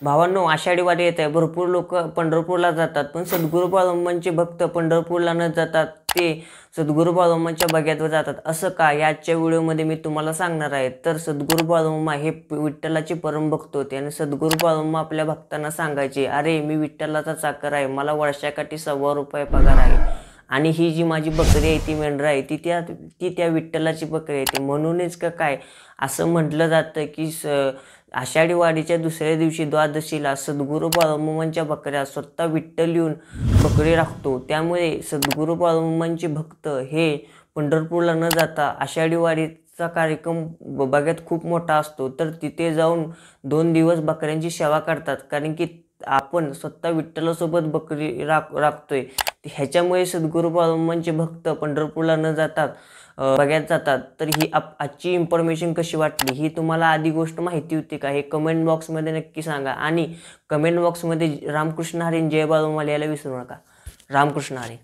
भावांनो, आषाढी वारी येत आहे. भरपूर लोक पंढरपूरला जातात, पण सद्गुरू बाळूमामांचे भक्त पंढरपूरला न जातात ते सद्गुरू बाळूमामांच्या बग्यात जातात. असं का? याच्या व्हिडिओमध्ये मी तुम्हाला सांगणार आहे. तर सद्गुरू बाळूमामा हे विठ्ठलाचे परमभक्त होते आणि सद्गुरू बाळूमामा आपल्या भक्तांना सांगायचे, अरे मी विठ्ठलाचा चाकर आहे, मला वर्षाकाठी ₹100 पगार आहे आणि ही जी माझी बकरी आहे, ती मेंढर आहे, ती त्या विठ्ठलाची बकरी आहे. ती म्हणूनच का काय असं म्हटलं जातं की आषाढी वारीच्या दुसऱ्या दिवशी द्वादशीला सद्गुरू बाळूमामांच्या बकऱ्या स्वतः विठ्ठल येऊन बकरी राखतो. त्यामुळे सद्गुरू बाळूमामांचे भक्त हे पंढरपूरला न जाता आषाढी वारीचा कार्यक्रम बघ्यात खूप मोठा असतो, तर तिथे जाऊन 2 दिवस बकऱ्यांची सेवा करतात. कारण की आपण स्वतः विठ्ठलासोबत बकरी राखतोय. ह्याच्यामुळे सद्गुरू बाळूमामांचे भक्त पंढरपूरला न जातात बघ्यात जातात. तर ही आजची इन्फॉर्मेशन कशी वाटली, ही तुम्हाला आधी गोष्ट माहिती होती का? हे कमेंट बॉक्समध्ये नक्की सांगा आणि कमेंट बॉक्समध्ये रामकृष्ण हरी जय बाळूमामा लिहायला विसरू नका. रामकृष्ण हरी.